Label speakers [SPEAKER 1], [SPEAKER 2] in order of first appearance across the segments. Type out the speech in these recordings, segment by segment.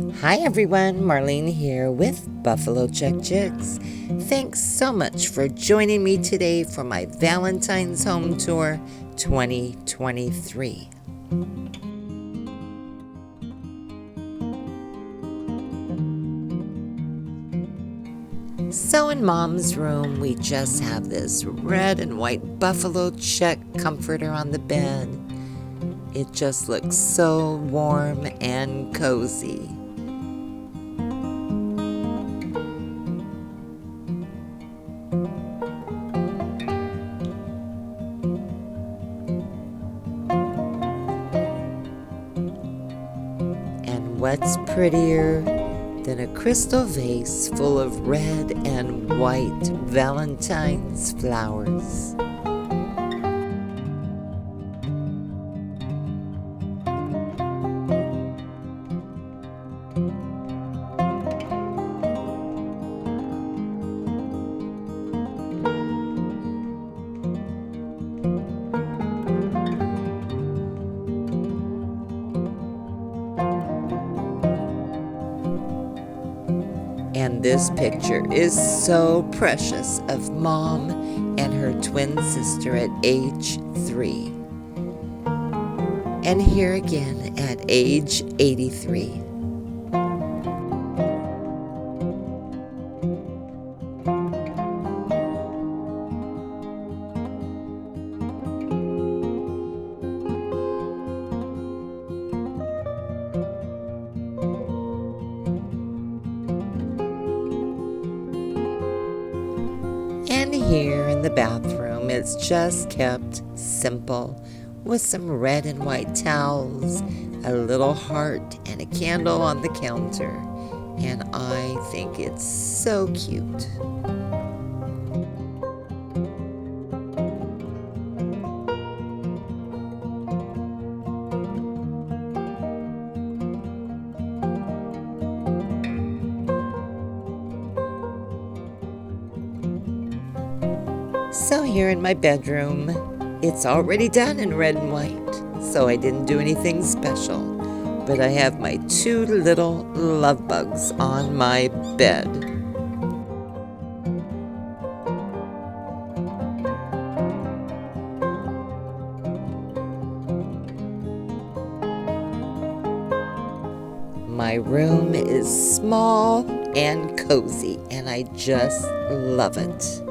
[SPEAKER 1] Hi everyone, Marlene here with Buffalo Check Chicks. Thanks so much for joining me today for my Valentine's Home Tour 2023. So in Mom's room, we just have this red and white buffalo check comforter on the bed. It just looks so warm and cozy. And what's prettier than a crystal vase full of red and white Valentine's flowers? And this picture is so precious of Mom and her twin sister at age 3. And here again at age 83. And here in the bathroom, it's just kept simple with some red and white towels, a little heart, and a candle on the counter. And I think it's so cute. So here in my bedroom, it's already done in red and white, so I didn't do anything special. But I have my 2 little love bugs on my bed. My room is small and cozy, and I just love it.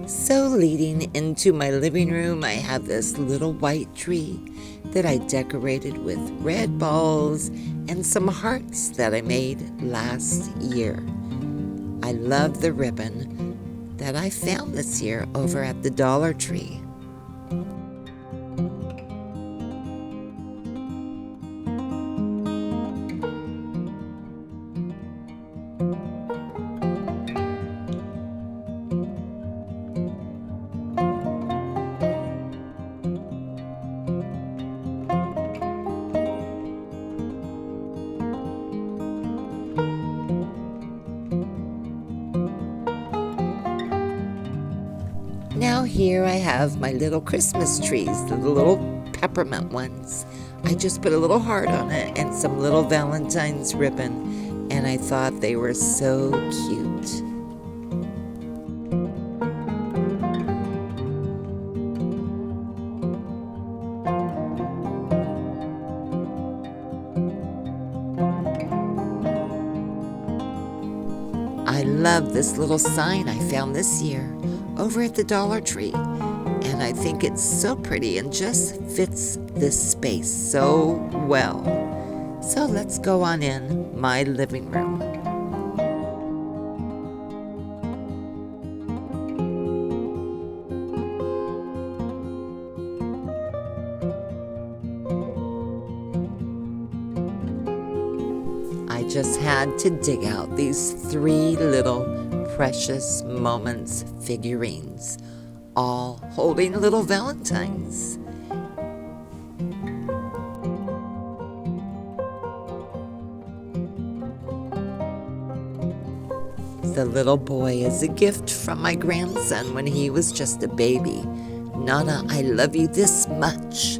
[SPEAKER 1] So leading into my living room, I have this little white tree that I decorated with red balls and some hearts that I made last year. I love the ribbon that I found this year over at the Dollar Tree. Now here I have my little Christmas trees, the little peppermint ones. I just put a little heart on it and some little Valentine's ribbon, and I thought they were so cute. I love this little sign I found this year over at the Dollar Tree, and I think it's so pretty and just fits this space so well. So let's go on in my living room. I just had to dig out these 3 little Precious Moments figurines, all holding little Valentines. The little boy is a gift from my grandson when he was just a baby. Nana, I love you this much.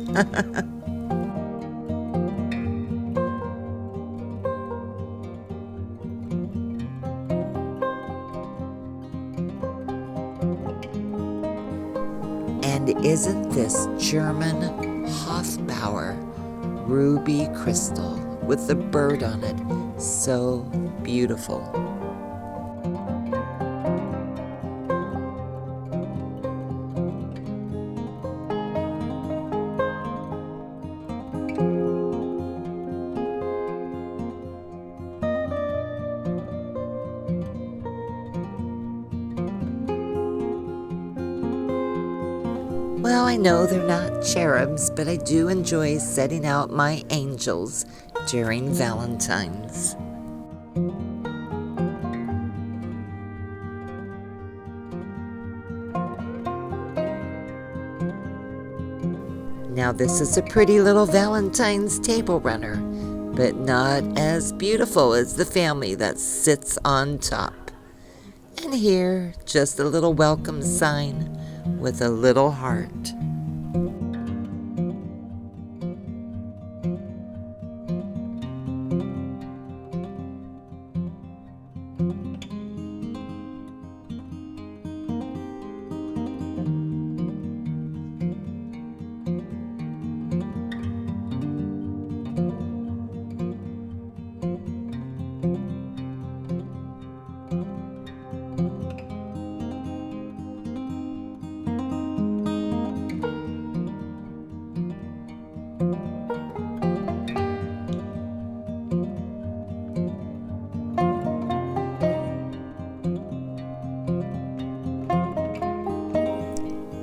[SPEAKER 1] And isn't this German Hofbauer ruby crystal with the bird on it so beautiful? Well, I know they're not cherubs, but I do enjoy setting out my angels during Valentine's. Now this is a pretty little Valentine's table runner, but not as beautiful as the family that sits on top. And here, just a little welcome sign with a little heart.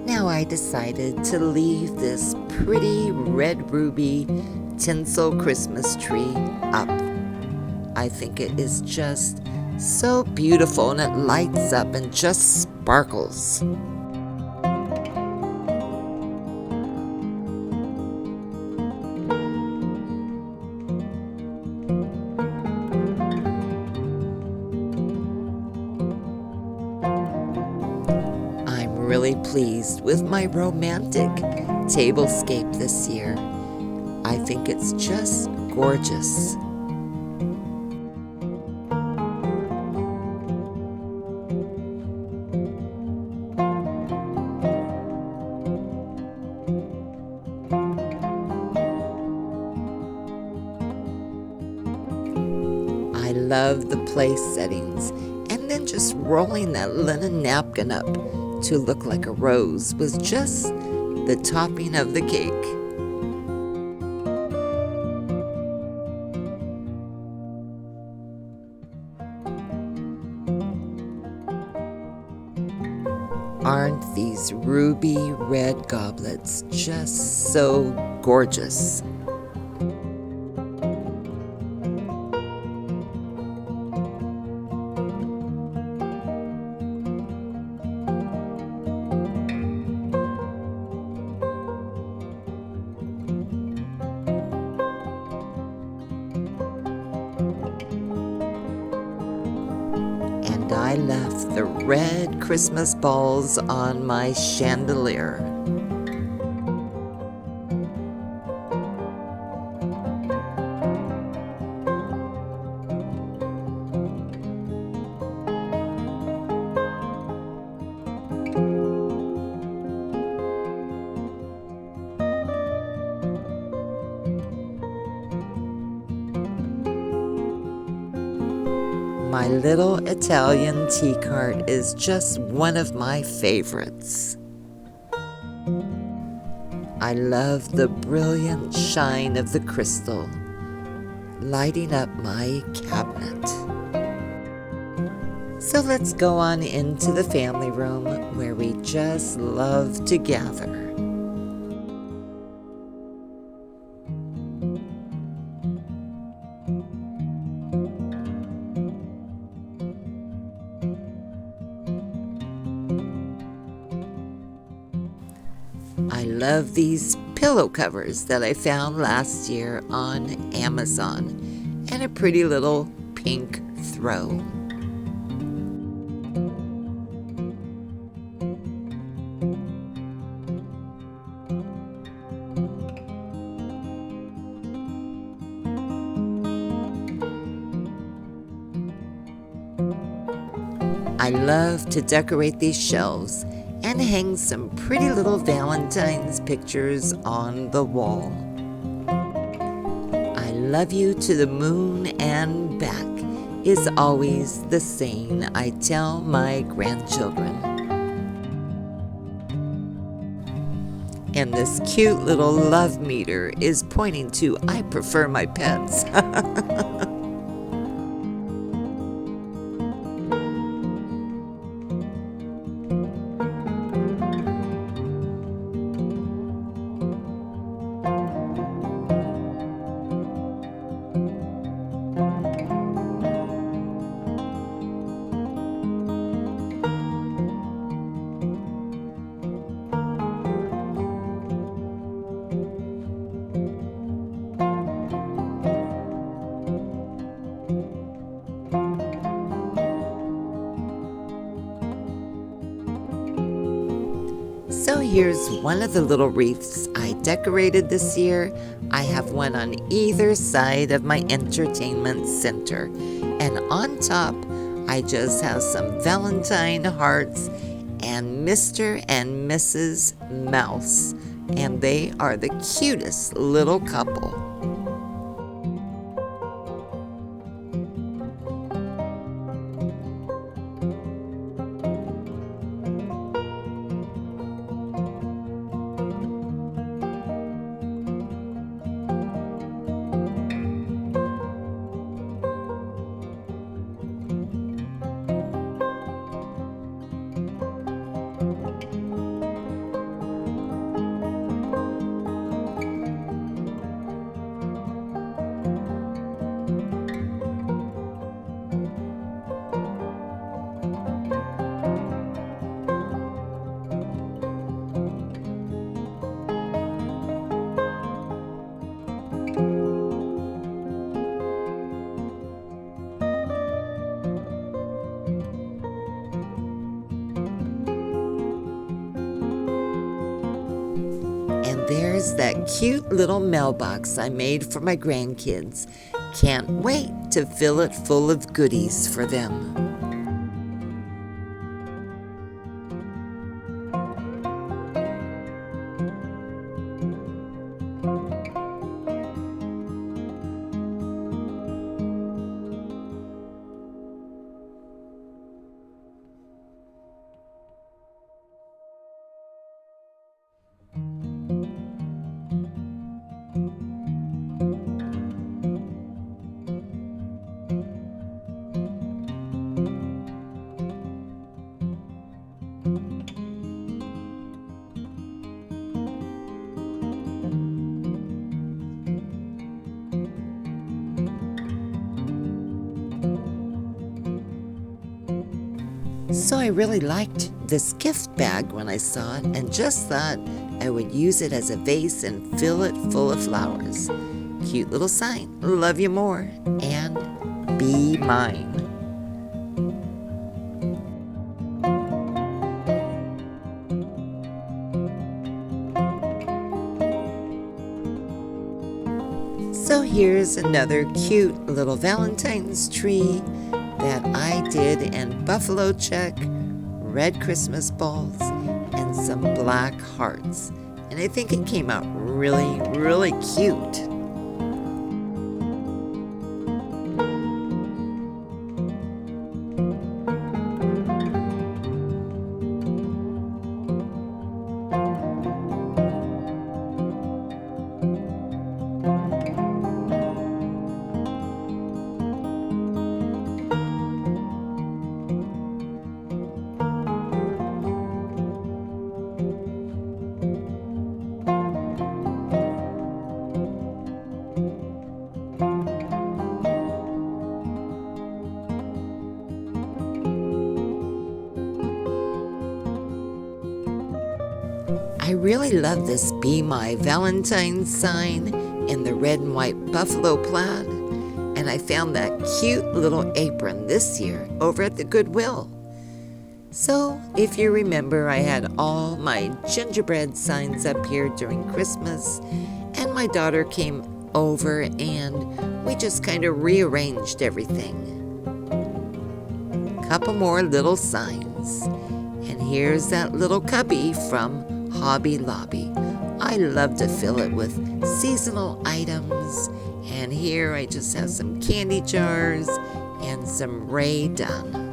[SPEAKER 1] Now I decided to leave this pretty red ruby tinsel Christmas tree up. I think it is just so beautiful and it lights up and just sparkles. Really pleased with my romantic tablescape this year. I think it's just gorgeous. I love the place settings, and then just rolling that linen napkin up to look like a rose was just the topping of the cake. Aren't these ruby red goblets just so gorgeous? And I left the red Christmas balls on my chandelier. My little Italian tea cart is just one of my favorites. I love the brilliant shine of the crystal, lighting up my cabinet. So let's go on into the family room where we just love to gather. I love these pillow covers that I found last year on Amazon, and a pretty little pink throw. I love to decorate these shelves and hang some pretty little Valentine's pictures on the wall. I love you to the moon and back is always the saying I tell my grandchildren. And this cute little love meter is pointing to I prefer my pets. So here's one of the little wreaths I decorated this year. I have one on either side of my entertainment center. And on top, I just have some Valentine hearts and Mr. and Mrs. Mouse. And they are the cutest little couple. There's that cute little mailbox I made for my grandkids. Can't wait to fill it full of goodies for them. So I really liked this gift bag when I saw it and just thought I would use it as a vase and fill it full of flowers. Cute little sign, love you more, and be mine. So here's another cute little Valentine's tree that I did in buffalo check, red Christmas balls, and some black hearts. And I think it came out really, really cute. I really love this Be My Valentine sign in the red and white buffalo plaid, and I found that cute little apron this year over at the Goodwill. So, if you remember, I had all my gingerbread signs up here during Christmas, and my daughter came over and we just kind of rearranged everything. Couple more little signs. And here's that little cubby from Hobby Lobby. I love to fill it with seasonal items. And here I just have some candy jars and some Ray done.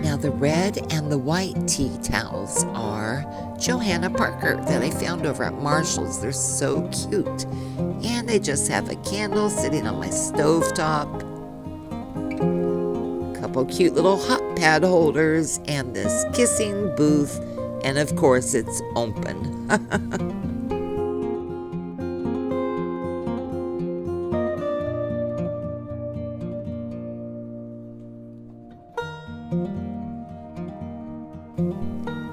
[SPEAKER 1] Now the red and the white tea towels are Johanna Parker that I found over at Marshall's. They're so cute. And they just have a candle sitting on my stovetop. Couple cute little hot pad holders and this kissing booth. And of course it's open.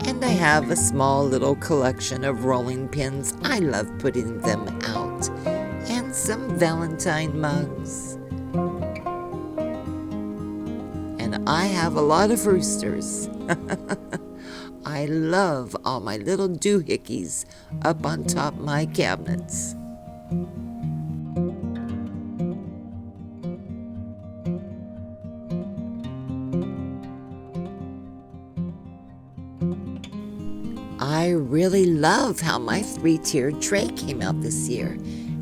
[SPEAKER 1] And I have a small little collection of rolling pins. I love putting them out. And some Valentine mugs. And I have a lot of roosters. I love all my little doohickeys up on top my cabinets. I really love how my 3-tiered tray came out this year,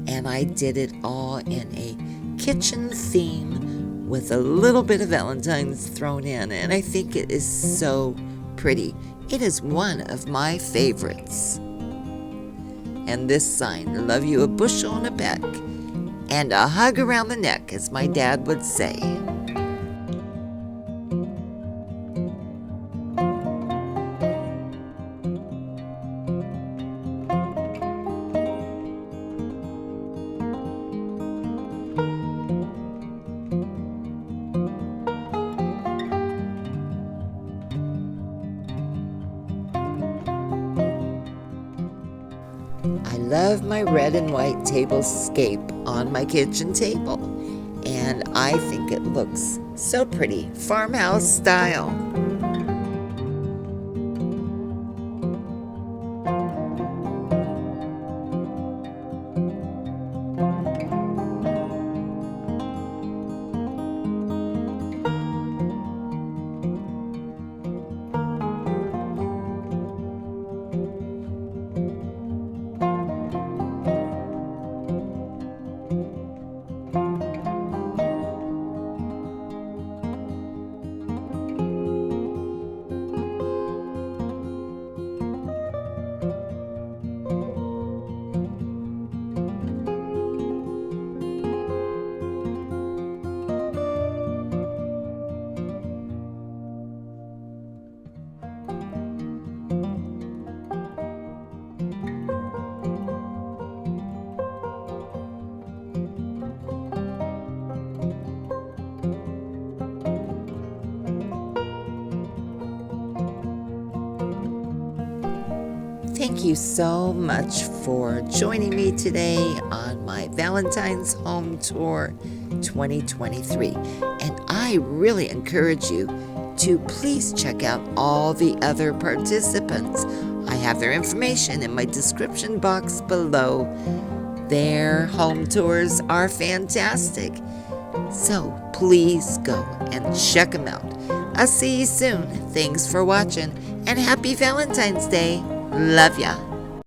[SPEAKER 1] and I did it all in a kitchen theme with a little bit of Valentine's thrown in, and I think it is so pretty. It is one of my favorites. And this sign, love you a bushel and a peck, and a hug around the neck, as my dad would say. I love my red and white tablescape on my kitchen table, and I think it looks so pretty, farmhouse style. Thank you so much for joining me today on my Valentine's Home Tour 2023. And I really encourage you to please check out all the other participants. I have their information in my description box below. Their home tours are fantastic. So please go and check them out. I'll see you soon. Thanks for watching and happy Valentine's Day. Love ya.